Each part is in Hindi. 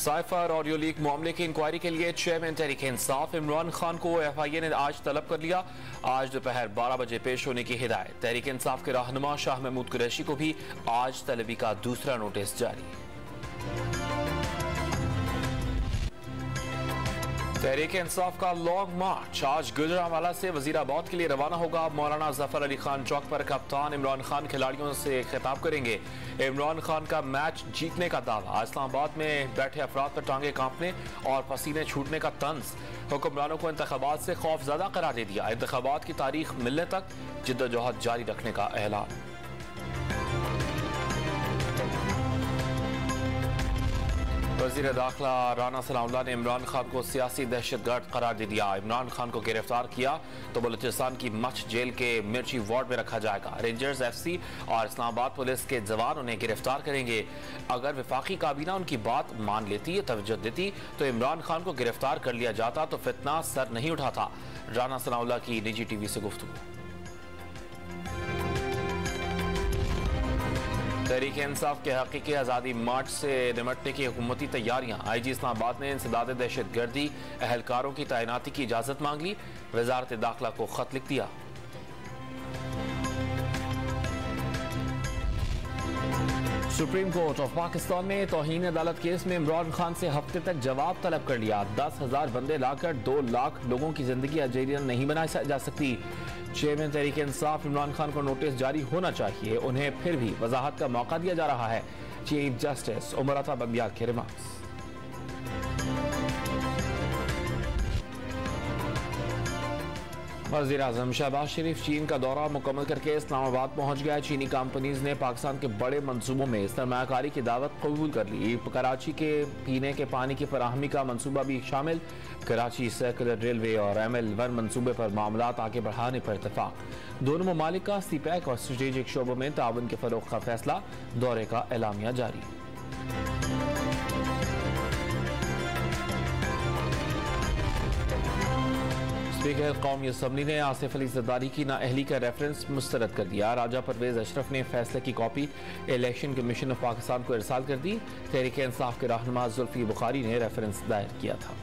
साइफर ऑडियो लीक मामले की इंक्वायरी के लिए चेयरमैन तहरीक इंसाफ इमरान खान को एफआईए ने आज तलब कर लिया। आज दोपहर 12 बजे पेश होने की हिदायत। तहरीक इंसाफ के रहनुमा शाह महमूद कुरैशी को भी आज तलबी का दूसरा नोटिस जारी। तहरीक इंसाफ का लॉन्ग मार्च आज गुजरांवाला से वजीराबाद के लिए रवाना होगा। मौलाना जफर अली खान चौक पर कप्तान इमरान खान खिलाड़ियों से खिताब करेंगे। इमरान खान का मैच जीतने का दावा। इस्लामाबाद में बैठे अफराद पर टांगे कांपने और पसीने छूटने का तंज। हुक्मरानों को इंतखाबात से खौफजदा करार दे दिया। इंतखाबात की तारीख मिलने तक जिद्दोजहद जारी रखने का ऐलान। वज़ीर दाखिला राना सनाउल्लाह ने इमरान खान को सियासी दहशतगर्द करार दे दिया। इमरान खान को गिरफ्तार किया तो बलूचिस्तान की मच जेल के मिर्ची वार्ड में रखा जाएगा। रेंजर्स एफसी और इस्लामाबाद पुलिस के जवान उन्हें गिरफ्तार करेंगे। अगर वफाकी काबीना उनकी बात मान लेती, तवज्जो देती तो इमरान खान को गिरफ्तार कर लिया जाता तो फितना सर नहीं उठाता। राना सनाउल्लाह की निजी टीवी से गुफ्तगू। तहरीक इंसाफ के हकीकी आज़ादी मार्च से निमटने की हुकूमती तैयारियां। आईजी इस्लामाबाद ने इंसदाद दहशतगर्दी अहलकारों की तैनाती की इजाज़त मांग ली। वजारत दाखिला को खत लिख दिया। सुप्रीम कोर्ट ऑफ पाकिस्तान ने तौहीन अदालत केस में इमरान खान से हफ्ते तक जवाब तलब कर लिया। 10,000 बंदे लाकर 2 लाख लोगों की जिंदगी जेरियन नहीं बनाई जा सकती। चेयरमैन तहरीक इंसाफ इमरान खान को नोटिस जारी होना चाहिए। उन्हें फिर भी वजाहत का मौका दिया जा रहा है। चीफ जस्टिस उमर अता बंदियाल के रिमार्क्स। वज़ीर आज़म शहबाज शरीफ चीन का दौरा मुकम्मल करके इस्लामाबाद पहुंच गया। चीनी कंपनीज ने पाकिस्तान के बड़े मंसूबों में सरमायाकारी की दावत कबूल कर ली। कराची के पीने के पानी की फराहमी का मंसूबा भी शामिल। कराची सर्कुलर रेलवे और ML1 मंसूबे पर मामलात आगे बढ़ाने पर इत्तेफाक। दोनों ममालिक का सीपैक और स्ट्रेटेजिक शोबों में ताउन के फरोग का फैसला। दौरे का एलामिया जारी। स्पीकर कौमी असम्बली ने आसिफ अली जरदारी की नाअहली का रेफरेंस मुस्तरद कर दिया। राजा परवेज अशरफ ने फैसले की copy election commission of Pakistan को इरसाल कर दी। तहरीक इंसाफ के रहनुमा जुल्फी बुखारी ने रेफरेंस दायर किया था।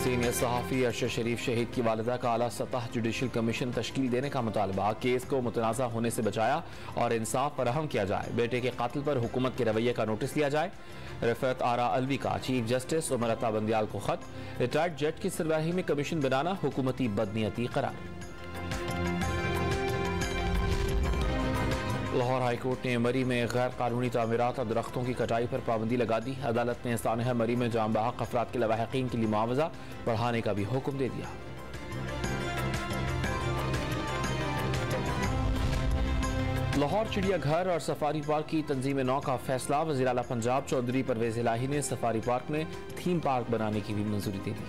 सीनियर सहाफ़ी अरशद शरीफ शहीद की वालिदा का आला सतह जुडिशल कमीशन तश्कील देने का मुतालबा। केस को मुतनाज़ा होने से बचाया और इंसाफ फराहम किया जाए। बेटे के कातिल पर हुकूमत के रवैये का नोटिस लिया जाए। रफ़त आरा अलवी का चीफ जस्टिस उमर अता बंदियाल को खत। रिटायर्ड जज की सरबराही में कमीशन बनाना हुकूमती बदनीयती करार। लाहौर हाईकोर्ट ने मरी में गैर कानूनी तामीरात और दरख्तों की कटाई पर पाबंदी लगा दी। अदालत ने सानहा मरी में जाम बहक अफराद के लवाहिकीन के लिए मुआवजा बढ़ाने का भी हुक्म दे दिया। लाहौर चिड़ियाघर और सफारी पार्क की तंजीम नौ का फैसला। वज़ीर आला पंजाब चौधरी परवेज इलाही ने सफारी पार्क में थीम पार्क बनाने की भी मंजूरी दे दी।